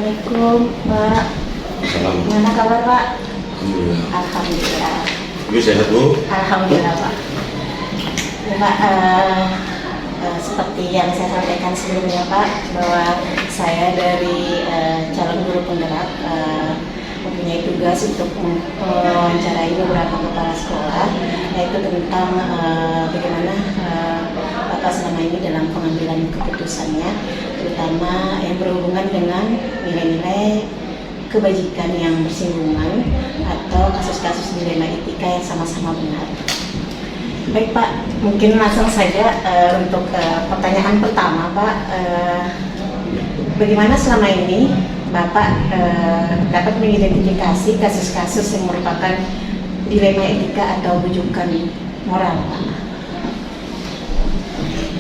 Assalamualaikum, Pak. Salam. Gimana kabar, Pak? Alhamdulillah. Alhamdulillah. Ibu sehat, Bu? Alhamdulillah, Pak. Ya, Pak, seperti yang saya sampaikan sebelumnya, Pak, bahwa saya dari calon guru penggerak mempunyai tugas untuk mewawancarai beberapa kepala sekolah, yaitu tentang bagaimana Bapak selama ini dalam pengambilan keputusannya, terutama yang berhubungan dengan nilai-nilai kebajikan yang bersinggungan atau kasus-kasus dilema etika yang sama-sama benar. Baik, Pak, mungkin langsung saja untuk pertanyaan pertama, Pak. Bagaimana selama ini Bapak dapat mengidentifikasi kasus-kasus yang merupakan dilema etika atau bujukan moral, Pak?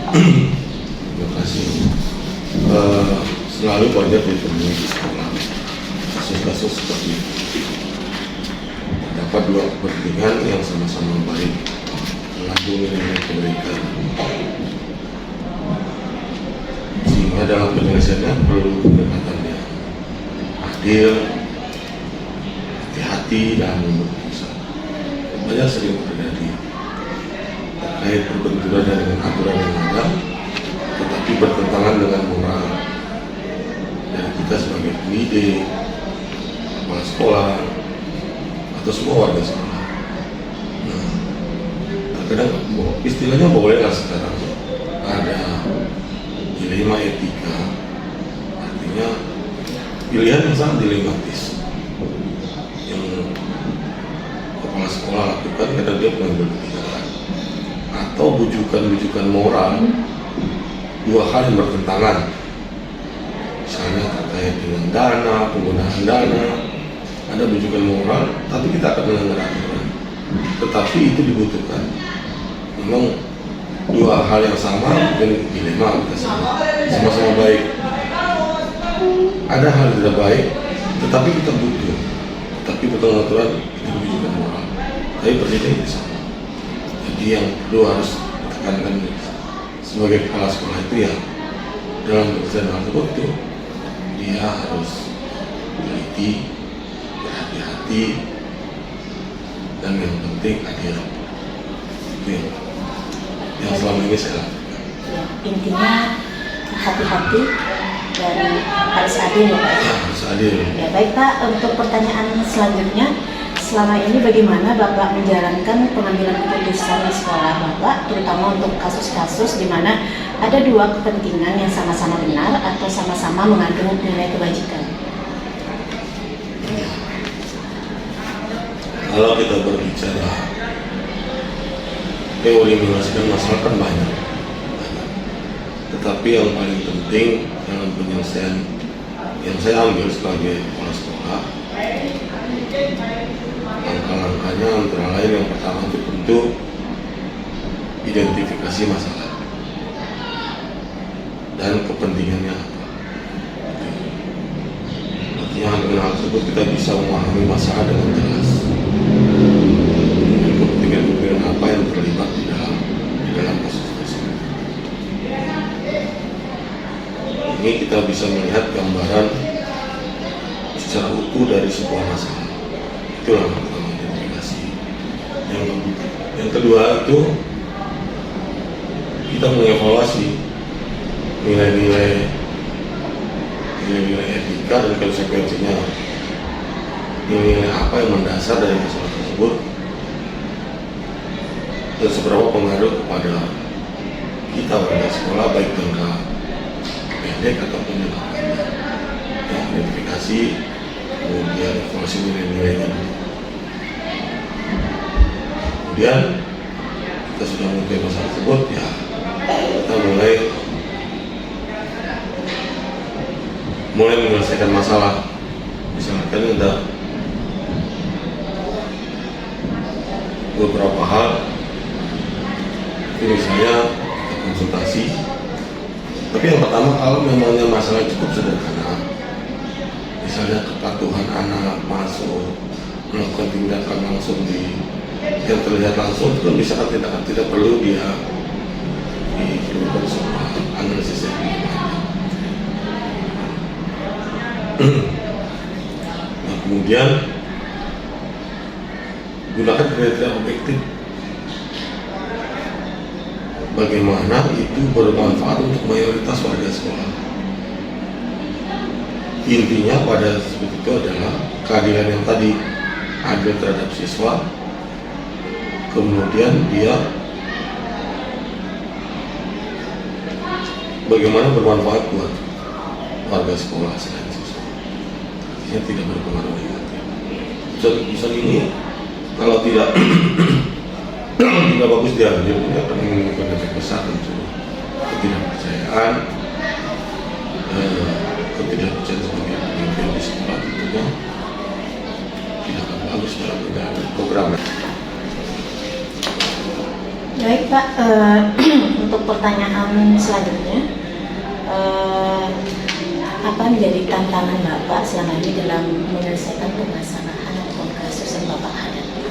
Terima kasih. Selalu banyak ditemui di sekolah kasus-kasus seperti itu. Dapat dua kepentingan yang sama-sama baik, mengandung nilai kebaikan, sehingga dalam penyelesaiannya perlu pendekatan yang adil, hati-hati dalam membuat keputusan. Banyak sering terjadi terkait berbenturan dengan aturan yang ada, tetapi bertentangan dengan moral dari kita sebagai pendidik, kepala sekolah, atau semua warga sekolah. Nah, kadang istilahnya bolehlah sekarang ada dilema etika, artinya pilihan yang sangat dilematis yang kepala sekolah lakukan karena dia mengambil kebijakan atau bujukan-bujukan moral, dua hal yang bertentangan, misalnya terkait dengan dana, penggunaan dana, ada bujukan moral, tapi kita akan melanggar aturan, tetapi itu dibutuhkan. Memang dua hal yang sama, mungkin dilema kita sama-sama baik. Ada hal yang tidak baik, tetapi kita butuh. Tapi aturan itu bujukan moral. Tapi prinsipnya itu sama. Jadi yang perlu harus ditekankan sebagai kepala sekolah itu ya, dalam pekerjaan hal tersebut itu dia harus teliti, berhati-hati, dan yang penting adil. Itu yang selama ini saya lakukan. Intinya hati-hati dan harus adil, ya, Pak. Ya, harus adil. Ya, baik, Pak. Untuk pertanyaan selanjutnya, selama ini bagaimana Bapak menjalankan pengambilan keputusan di sekolah Bapak, terutama untuk kasus-kasus di mana ada dua kepentingan yang sama-sama benar atau sama-sama mengandung nilai kebajikan? Kalau kita berbicara teori menyelesaikan masalah kan banyak. Tetapi yang paling penting dalam penyelesaian yang saya ambil sebagai kepala sekolah, langkah-langkahnya antara lain yang pertama itu tentu identifikasi masalah dan kepentingannya apa. Artinya dengan hal tersebut kita bisa memahami masalah dengan jelas. Kepentingan apa yang terlibat di dalam kasus tersebut. Ini kita bisa melihat gambaran secara utuh dari sebuah masalah. Itulah yang pertama, identifikasi. Yang kedua itu kita mengevaluasi nilai-nilai etika dan konsekuensinya. Nilai apa yang mendasar dari masalah tersebut dan seberapa pengaruh kepada kita warga sekolah, baik jangka pendek ataupun jangka panjang. Ya, identifikasi, kemudian evaluasi nilai-nilainya. Kemudian kita sudah mengetahui masalah tersebut, ya kita mulai menyelesaikan masalah. Misalkan ada beberapa hal, misalnya kita konsultasi. Tapi yang pertama, kalau memangnya masalah cukup sederhana, misalnya kepatuhan anak masuk melakukan tindakan langsung yang terlihat langsung, itu misalkan tindakan tidak perlu dia diperlukan semua analisis yang lebih banyak. Nah, kemudian gunakan kriteria objektif bagaimana itu bermanfaat untuk mayoritas warga sekolah. Intinya pada seperti itu adalah keadilan yang tadi, adil terhadap siswa, kemudian dia bagaimana bermanfaat buat warga sekolah selain siswa. Artinya tidak berpengaruh negatif. Bisa ini kalau tidak tidak bagus diambil, dia akan menimbulkan efek besar tentu ketidakpercayaan, ketidakpercayaan sebagai pemimpin di sekolah tentunya tidak akan bagus dalam menjalankan program. Baik Pak, untuk pertanyaan selanjutnya, apa menjadi tantangan Bapak selama ini dalam menyelesaikan permasalahan ataupun kasus yang Bapak hadapi?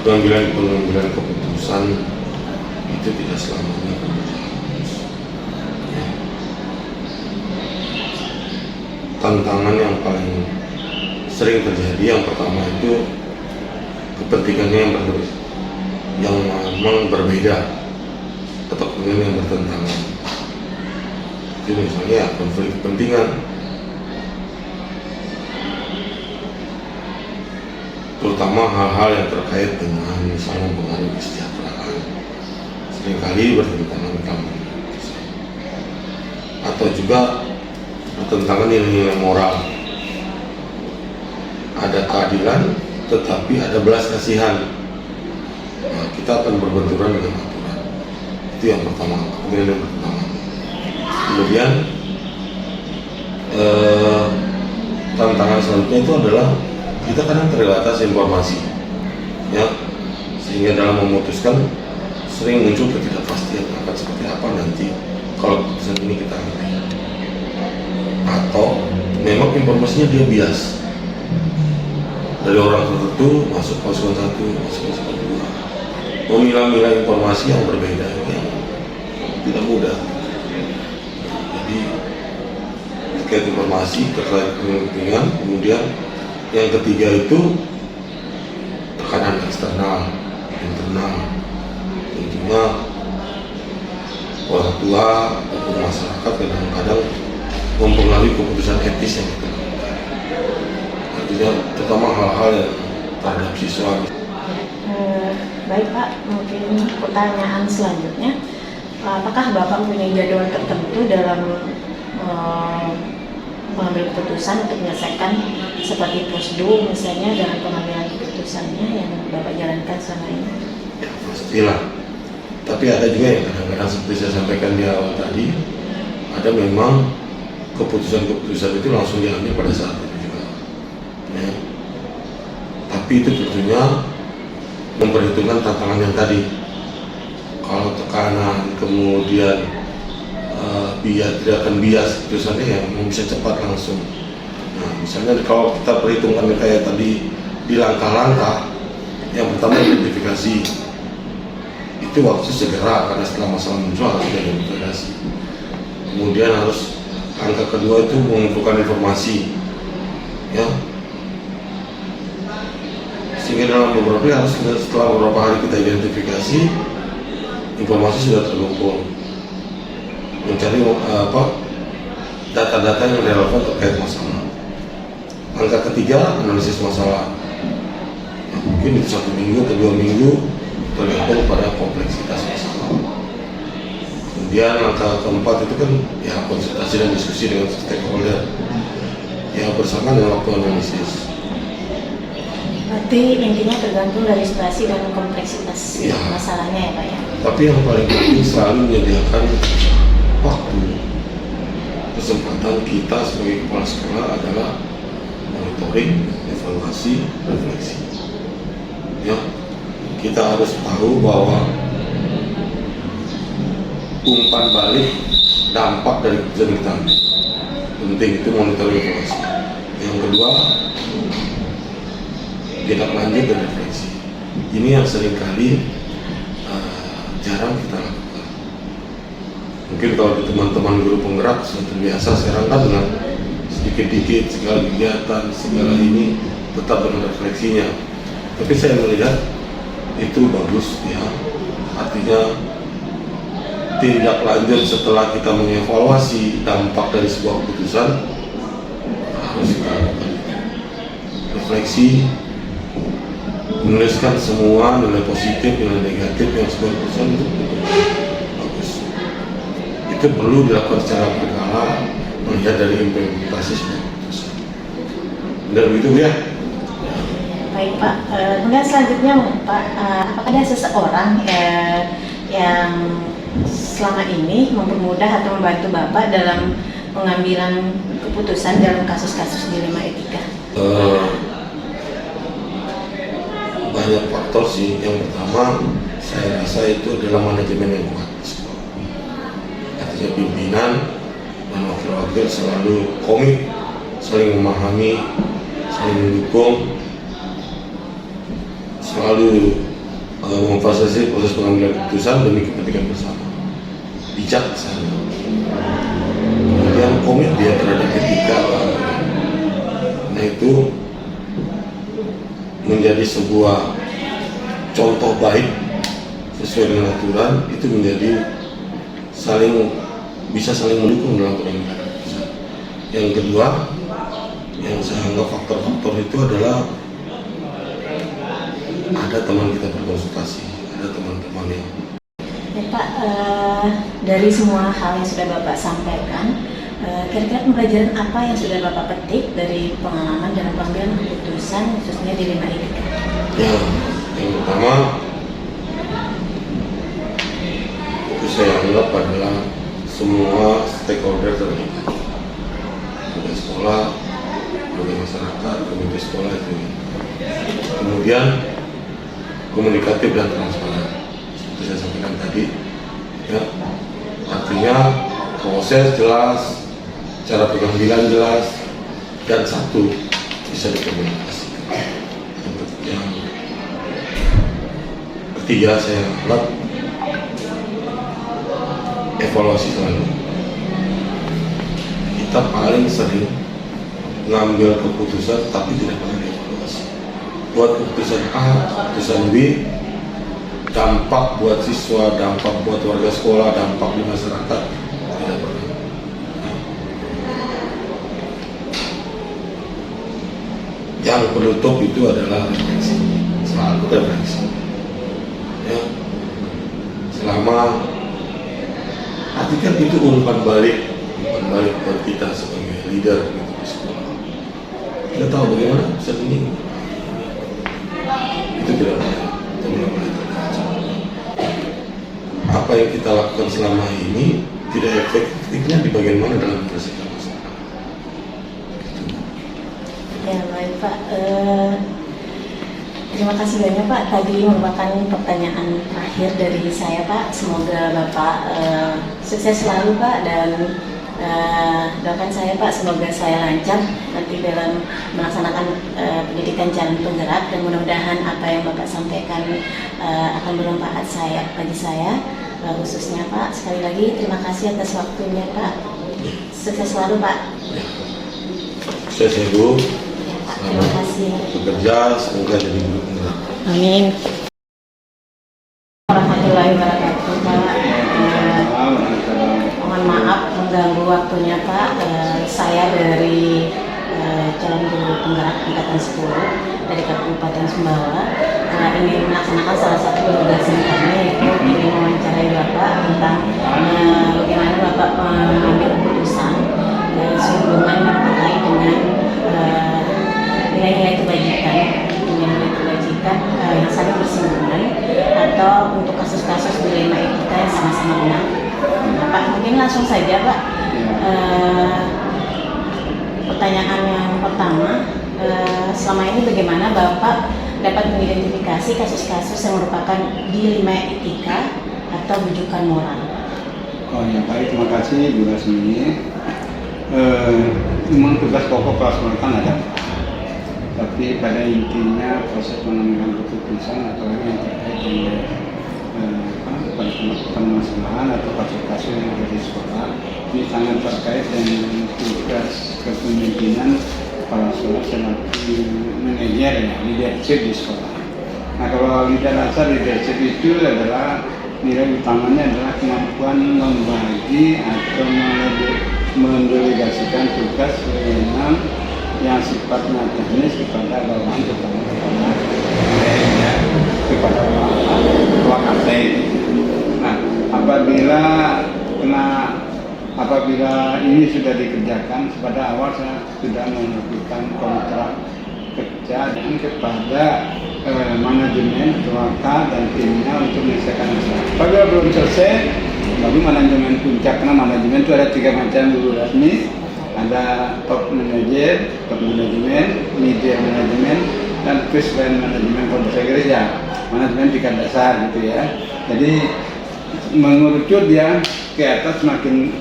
Pengambilan keputusan itu tidak selamanya mulus. Tantangan yang paling sering terjadi yang pertama itu kepentingannya yang memang berbeda atau kepentingan yang bertentangan. Itu misalnya konflik kepentingan, terutama hal-hal yang terkait dengan misalnya mempengaruhi kesejahteraan, seringkali bertentangan dengan atau juga bertentangan nilai-nilai moral. Ada keadilan, tetapi ada belas kasihan. Nah, kita akan berbenturan dengan aturan. Itu yang pertama, kemudian yang pertama. Kemudian tantangan selanjutnya itu adalah kita kadang terbatas informasi, ya, sehingga dalam memutuskan sering muncul ketidakpastian akan seperti apa nanti kalau keputusan ini kita ambil, atau memang informasinya dia bias dari orang tertentu masuk pasukan satu, masuk pasukan dua, memilah-milah informasi yang berbeda ini tidak mudah. Jadi terkait informasi, terkait kepentingan, kemudian yang ketiga itu tekanan eksternal, internal, tentunya orang tua ataupun masyarakat kadang-kadang mempengaruhi keputusan etis yang kita lakukan. Artinya terutama hal-hal yang terhadap siswa. Baik Pak, mungkin pertanyaan selanjutnya, apakah Bapak punya jadwal tertentu dalam mengambil keputusan untuk menyelesaikan seperti prosedur misalnya dalam pengambilan keputusannya yang Bapak jalankan selama ini? Ya, pastilah. Tapi ada juga yang kadang-kadang seperti saya sampaikan di awal tadi, ada memang keputusan-keputusan itu langsung diambil pada saat itu juga. Ya. Tapi itu tentunya memperhitungkan tantangan yang tadi. Kalau tekanan, kemudian tidak akan bias keputusannya yang bisa cepat langsung. Nah, misalnya kalau kita perhitungkan kayak tadi di langkah-langkah, yang pertama identifikasi, itu waktu segera karena setelah masalah muncul harus identifikasi. Kemudian harus angka kedua itu mengumpulkan informasi, ya, sehingga dalam beberapa hari setelah beberapa hari kita identifikasi, informasi sudah terkumpul. Mencari data-data yang relevan terkait masalah. Angka ketiga, analisis masalah. Nah, mungkin itu 1 minggu atau 2 minggu tergantung pada kompleksitas masalah. Kemudian angka keempat itu kan ya konsultasi dan diskusi dengan stakeholder, ya bersama dengan waktu analisis. Berarti intinya tergantung dari situasi dan kompleksitas Ya. masalahnya ya Pak ya? Tapi yang paling penting selalu menyediakan waktu. Kesempatan kita sebagai kepala sekolah adalah monitoring, evaluasi, refleksi. Ya, kita harus tahu bahwa umpan balik dampak dari keputusan kita ambil. Penting itu monitoring, evaluasi. Yang kedua, tindak lanjut dan refleksi. Ini yang seringkali jarang kita lakukan. mungkin kalau di teman-teman guru penggerak sudah terbiasa sekarang kan dengan sedikit-dikit segala kegiatan, segala ini tetap dengan refleksinya. Tapi saya melihat itu bagus ya, artinya tindak lanjut setelah kita mengevaluasi dampak dari sebuah keputusan harus kita lakukan refleksi, menuliskan semua nilai positif, nilai negatif yang sebuah keputusan itu bagus. Itu perlu dilakukan secara berkala melihat dari implementasi sebuah keputusan. Benar begitu ya? Baik Pak, kemudian selanjutnya Pak, apakah ada seseorang yang selama ini mempermudah atau membantu Bapak dalam pengambilan keputusan dalam kasus-kasus dilema etika? Banyak faktor sih. Yang pertama saya rasa itu adalah manajemen yang kuat. Artinya pimpinan dan wakil-wakil selalu komit, saling memahami, saling mendukung, selalu memfasilitasi proses pengambilan keputusan demi kepentingan bersama, bijaksana. Kemudian komit dia terhadap etika, nah itu menjadi sebuah contoh baik sesuai dengan aturan. Itu menjadi bisa saling mendukung dalam pengambilan keputusan. Yang kedua, yang saya anggap faktor-faktor itu adalah ada teman kita berkonsultasi, ada teman-teman yang Ya Pak, dari semua hal yang sudah Bapak sampaikan, kira-kira pembelajaran apa yang sudah Bapak petik dari pengalaman dalam pengambilan keputusan khususnya dilema etika? Ya, yang pertama itu saya anggap adalah semua stakeholder terlibat, komite sekolah, komite masyarakat, komite sekolah itu. Kemudian komunikatif dan transparan, seperti saya sampaikan tadi ya, artinya proses jelas, cara pengambilan jelas, dan satu bisa dikomunikasikan. Yang ketiga saya anggap evaluasi selalu. Kita paling sering mengambil keputusan tapi tidak pernah dievaluasi. Buat keputusan A, keputusan B, dampak buat siswa, dampak buat warga sekolah, dampak di masyarakat, tidak pernah. Yang penutup itu adalah refleksi, selalu refleksi. Ya, selama artikan itu umpan balik buat kita sebagai leader gitu di sekolah. Kita tahu bagaimana bisa ini. Itu tidak boleh terjadi. Apa yang kita lakukan selama ini tidak efektifnya di bagian mana dalam menyelesaikan masalah. Ya baik Pak, terima kasih banyak Pak. Tadi merupakan pertanyaan terakhir dari saya Pak. Semoga Bapak sukses selalu Pak, dan doakan saya Pak semoga saya lancar nanti dalam melaksanakan pendidikan jalan penggerak, dan mudah-mudahan apa yang Bapak sampaikan akan bermanfaat bagi saya khususnya Pak. Sekali lagi terima kasih atas waktunya Pak. Sukses selalu Pak. Sukses Ibu. Ya, Pak. Terima kasih. Bekerja semoga jadi guru penggerak. Amin. Warahmatullahi wabarakatuh Pak. Mohon maaf mengganggu waktunya Pak. Saya dari calon guru penggerak tingkatan 10 dari Kabupaten Sumbawa ingin melaksanakan salah satu tugas kami, yaitu ingin mewawancarai Bapak tentang bagaimana Bapak mengambil keputusan sehubungan terkait dengan nilai-nilai kebajikan yang saling bersinggungan, atau untuk kasus-kasus dilema etika yang sama-sama benar. Pak, mungkin langsung saja Pak. Pertanyaan yang pertama, selama ini bagaimana Bapak dapat mengidentifikasi kasus-kasus yang merupakan dilema etika atau rujukan moral? Oh ya baik, terima kasih Bu Rasmi. Memang tugas pokok kelas kan ada, tapi pada intinya proses pengambilan keputusan atau yang terkait dengan permasalahan atau kasus-kasus yang ada di sekolah. Ini sangat terkait dengan tugas kepemimpinan kepala sekolah selaku manajer ya, leadership di sekolah. Nah, kalau leadership itu adalah nilai utamanya adalah kemampuan membagi atau mendelegasikan tugas wewenang yang sifatnya teknis kepada bawahan, terutama kepada ketua KT. Nah, apabila ini sudah dikerjakan, pada awal saya sudah melakukan kontrak kerja dan kepada manajemen, ketua K dan timnya untuk menyelesaikan masalah. Apabila belum selesai, baru manajemen puncak, karena manajemen itu ada 3 macam dulu resmi. Ada top manager, top manajemen, media manajemen, dan first line manajemen kalau bahasa Inggris ya, manajemen tingkat dasar gitu ya. Jadi mengerucut dia ke atas makin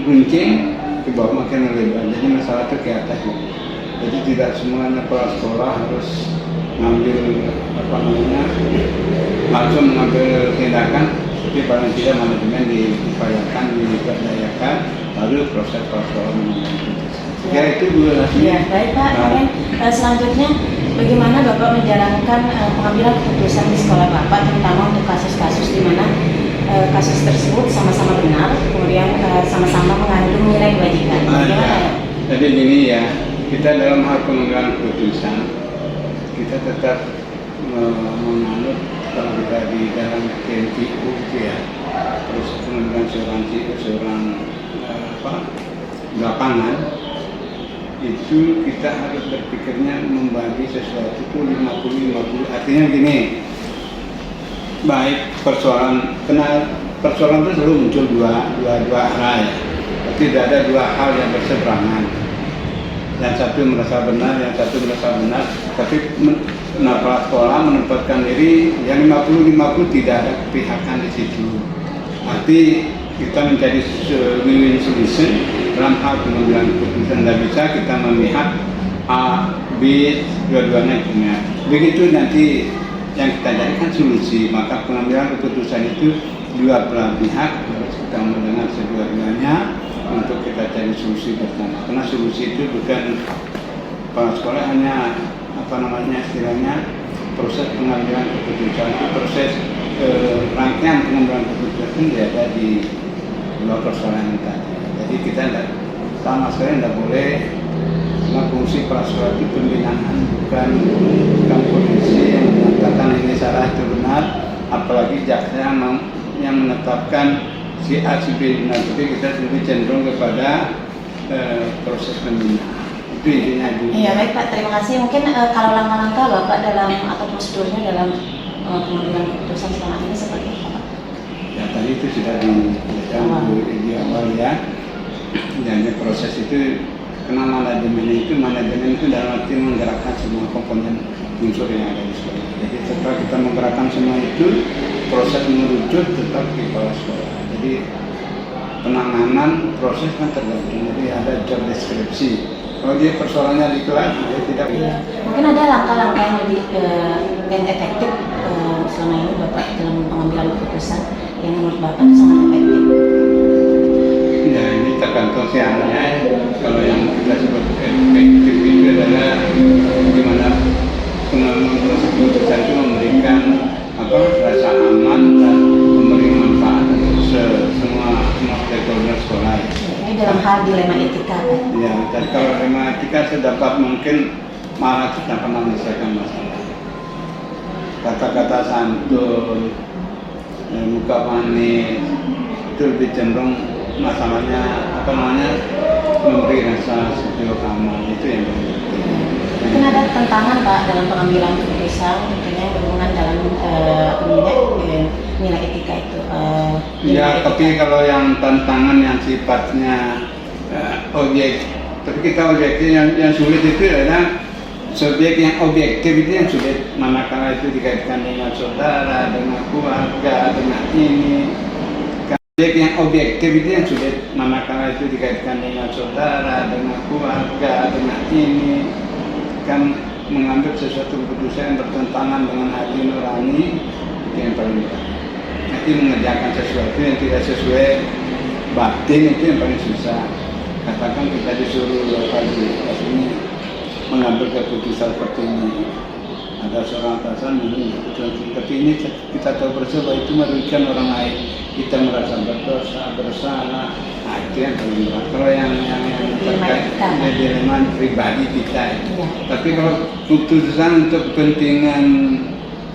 runcing, ke bawah makin lebar. Jadi masalah itu ke atas. Jadi tidak semuanya kepala sekolah harus ngambil langsung mengambil tindakan, tapi paling tidak manajemen diupayakan, diberdayakan, baru proses ya itu dulu ya, baik Pak. Kemudian selanjutnya bagaimana Bapak menjalankan pengambilan keputusan di sekolah Bapak, terutama untuk kasus-kasus di mana kasus tersebut sama-sama benar, kemudian sama-sama mengandung nilai kebajikan. Bagaimana ya? Jadi gini ya, kita dalam hal pengambilan keputusan kita tetap menganut kalau kita di dalam KNPU ya, terus pengambilan seorang lapangan itu kita harus berpikirnya membagi sesuatu itu 50-50. Artinya gini, baik persoalan itu selalu muncul dua arah ya. Tidak ada 2 hal yang berseberangan. Yang satu merasa benar, yang satu merasa benar. Tapi kepala sekolah menempatkan diri yang 50-50, tidak ada kepihakan di situ. Arti kita mencari win-win solution dalam hal pengambilan keputusan. Tidak bisa kita memihak A, B, dua-duanya punya. Begitu nanti yang kita carikan solusi, maka pengambilan keputusan itu 2 belah pihak harus kita mendengar kedua-duanya untuk kita cari solusi bersama. Karena solusi itu bukan kepala sekolah hanya istilahnya proses pengambilan keputusan, itu proses rangkaian pengambilan keputusan itu ada di 2 persoalan tadi. Jadi kita sama sekali tidak boleh, karena fungsi kepala sekolah itu pembinaan, bukan polisi yang mengatakan ini salah itu benar, apalagi jaksa yang menetapkan si A si B benar. Tapi kita lebih cenderung kepada proses pembinaan. Itu intinya. Iya baik Pak, terima kasih. Mungkin kalau langkah-langkah Bapak dalam atau prosedurnya dalam pengambilan keputusan selama ini seperti apa Pak? Ya tadi itu sudah di awal ya. Dan proses itu, karena manajemen itu dalam arti menggerakkan semua komponen unsur yang ada di sekolah. Jadi setelah kita menggerakkan semua itu, proses merujuk tetap di kepala sekolah. Jadi penanganan proses kan tergantung. Jadi ada job deskripsi. Kalau dia persoalannya di kelas, dia tidak. Iya. Mungkin ada langkah-langkah yang lebih yang efektif selama ini Bapak dalam pengambilan keputusan yang menurut Bapak itu sangat efektif. Ya ini tergantung siangnya. Kalau yang kita sebut efektif itu adalah bagaimana pengambilan keputusan itu memberikan rasa aman dan memberi manfaat untuk semua stakeholder sekolah. Ini dalam hal dilema etika kan? Ya, dan kalau dilema etika sedapat mungkin malah tidak pernah menyelesaikan masalah. Kata-kata santun, muka manis itu lebih cenderung masalahnya memberi rasa sejuk aman, itu yang penting. Mungkin ada tantangan Pak dalam pengambilan keputusan, tentunya berhubungan dalam nilai etika itu. Ya, tapi kalau yang tantangan yang sifatnya tapi kita objektif yang sulit itu adalah subjek yang objektif itu yang sulit, manakala itu dikaitkan dengan saudara, dengan keluarga, dengan ini. Subjek yang objektif itu yang sulit, manakala itu dikaitkan dengan saudara, dengan keluarga, dengan ini. Kan mengambil sesuatu keputusan yang bertentangan dengan hati nurani, itu yang paling utama. nanti mengerjakan sesuatu yang tidak sesuai batin, itu yang paling susah. Katakan kita disuruh mengambil keputusan seperti ini, ada seorang atasan mengambil keputusan seperti ini, kita tahu bersama bahwa itu merugikan orang lain, kita merasa bersalah. Nah, itu yang paling berat. Kalau yang terkait dengan dilema pribadi kita, tapi kalau keputusan untuk kepentingan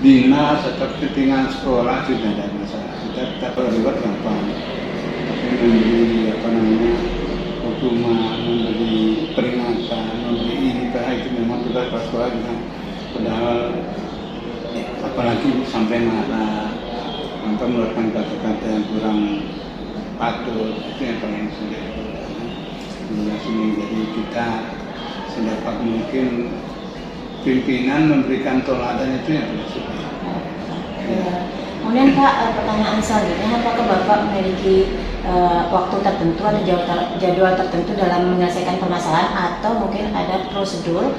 dinas atau kepentingan sekolah sudah ada masalah. Kita terlibat gampang, tapi memberi hukuman, memberi peringatan, memberi ini, itu memang tugas kepala sekolah juga. Padahal apalagi sampai marah, atau melakukan kata-kata yang kurang patut, itu yang paling sulit. Jadi kita sedapat mungkin pimpinan memberikan teladan, itu yang paling sulit. Kemudian Pak, pertanyaan selanjutnya, apakah Bapak memiliki waktu tertentu atau jadwal tertentu dalam menyelesaikan permasalahan, atau mungkin ada prosedur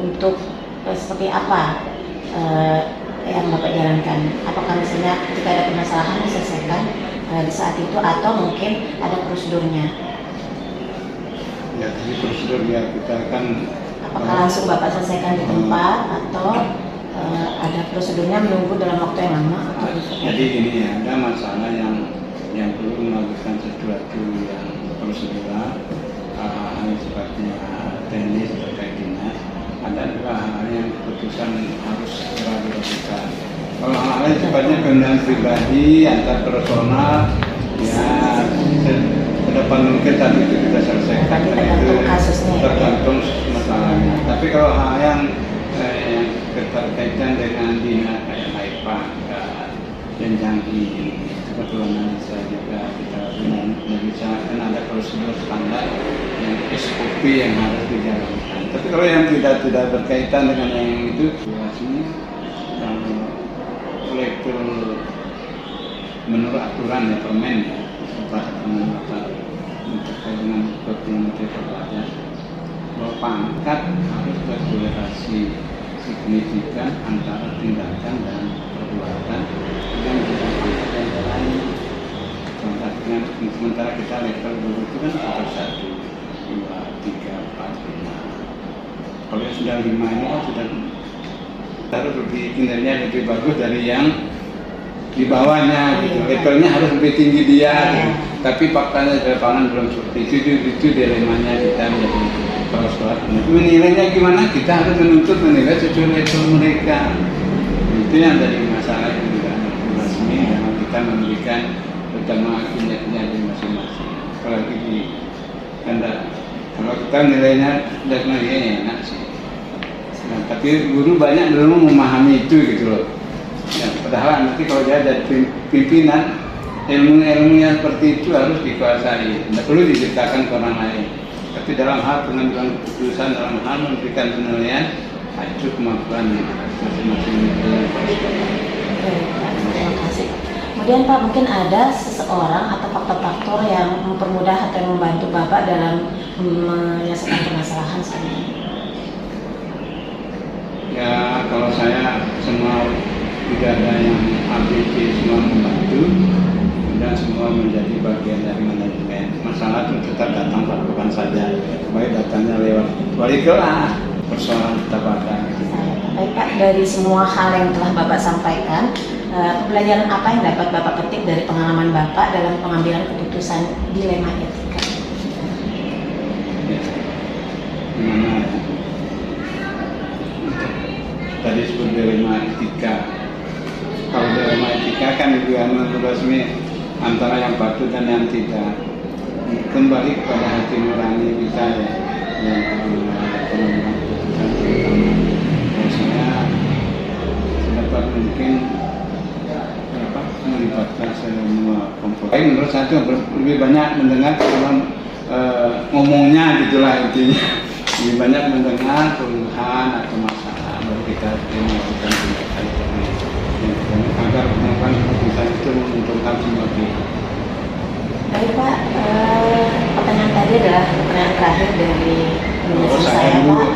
untuk seperti apa yang Bapak jalankan? Apakah misalnya ketika ada permasalahan diselesaikan di saat itu, atau mungkin ada prosedurnya? Ya, jadi prosedur ya kita kan. Apakah langsung Bapak selesaikan di tempat, atau ada prosedurnya menunggu dalam waktu yang lama? Jadi ini ya, ada masalah yang perlu melakukan sesuatu yang prosedural, hal sifatnya teknis terkait dinas. Ada juga hal yang keputusan harus segera dilakukan. Kalau hal yang sifatnya kepentingan pribadi antar personal, ya kedepan mungkin tadi itu kita selesaikan, itu tergantung masalahnya. Tapi kalau hal yang berkaitan dengan dinas kayak HIPA, jenjang ini, kebetulan saya juga kita bisa kan ada prosedur standar yang SOP yang harus dijalankan. Tapi kalau yang tidak berkaitan dengan yang itu, biasanya kolektor menurut aturan ya, permen ya, peraturan terkait dengan seperti pelajar, bahwa pangkat harus berkorelasi signifikan antara tindakan dan perbuatan yang dilakukan dalam kontak dengan, sementara kita level guru itu kan sekitar 1, 2, 3, 4, 5. Kalau yang sudah 5 ini kan sudah harus lebih kinerja lebih bagus dari yang di bawahnya gitu. Levelnya harus lebih tinggi dia gitu. Tapi faktanya di lapangan belum seperti itu dilemanya kita menjadi kepala sekolah. Menilainya gimana? Kita harus menuntut menilai sesuai level mereka. Itu yang dari masalah yang tidak resmi, karena kita memberikan utama kinerja di masing-masing. Apalagi di kandang, kalau kita nilainya sudah enak sih. Nah, tapi guru banyak belum memahami itu gitu loh. Ya, padahal nanti kalau dia jadi pimpinan, ilmu-ilmu yang seperti itu harus dikuasai, tidak perlu diciptakan ke orang lain. Tapi dalam hal pengambilan keputusan, dalam hal memberikan penilaian, itu kemampuan masing-masing. Terima kasih. Kemudian Pak, mungkin ada seseorang atau faktor-faktor yang mempermudah atau membantu Bapak dalam menyelesaikan permasalahan seperti ini? Ya, kalau saya semua tidak ada yang ABC, semua membantu dan semua menjadi bagian dari manajemen. Masalah itu tetap datang lakukan saja, baik datangnya lewat wali kelas, persoalan tetap ada. Baik Pak, dari semua hal yang telah Bapak sampaikan, pembelajaran apa yang dapat Bapak petik dari pengalaman Bapak dalam pengambilan keputusan dilema etika? Ya. Gimana ya? Tadi sebut dilema etika. Kalau dilema etika kan juga menurut resmi antara yang patut dan yang tidak. Kembali kepada hati nurani kita ya, yang pengambilan keputusan terutama. Saya sedapat mungkin melibatkan semua komponen. Menurut saya itu lebih banyak mendengar dalam ngomongnya gitulah intinya. Lebih banyak mendengar keluhan atau masalah baru kita melakukan tindakan agar melakukan keputusan itu menguntungkan semua pihak. Baik Pak, pertanyaan tadi adalah pertanyaan terakhir dari penjelasan saya Pak.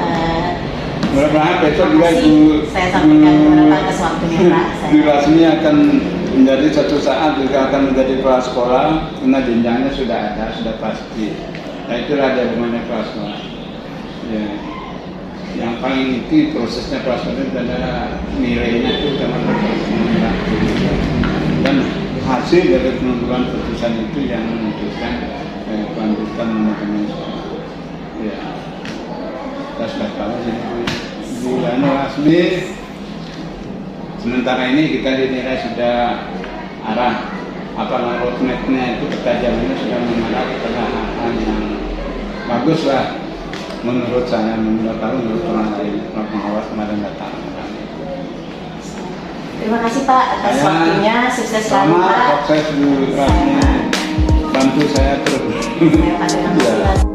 Mudah-mudahan besok juga saya sampaikan kepada Pak atas waktunya Pak. Ibu Rasmi akan menjadi satu saat juga akan menjadi kepala sekolah karena jenjangnya sudah ada, sudah pasti. Nah itulah dia namanya kepala sekolah. Ya. Yang paling inti prosesnya kepala sekolah itu adalah nilainya itu sama dan hasil dari penentuan putusan itu yang menentukan kelanjutan manajemen sekolah. Ya, kita sudah tahu bulan resmi. Sementara ini kita dinilai sudah arah roadmap-nya itu ketajamannya sudah mengarah kepada hal yang bagus lah menurut saya, menurut orang lain, pengawas kemarin datang. Terima kasih Pak atas waktunya, sukses selalu Pak. Sukses Bu Rasmi, bantu saya terus. Saya Pak, terima kasih Pak.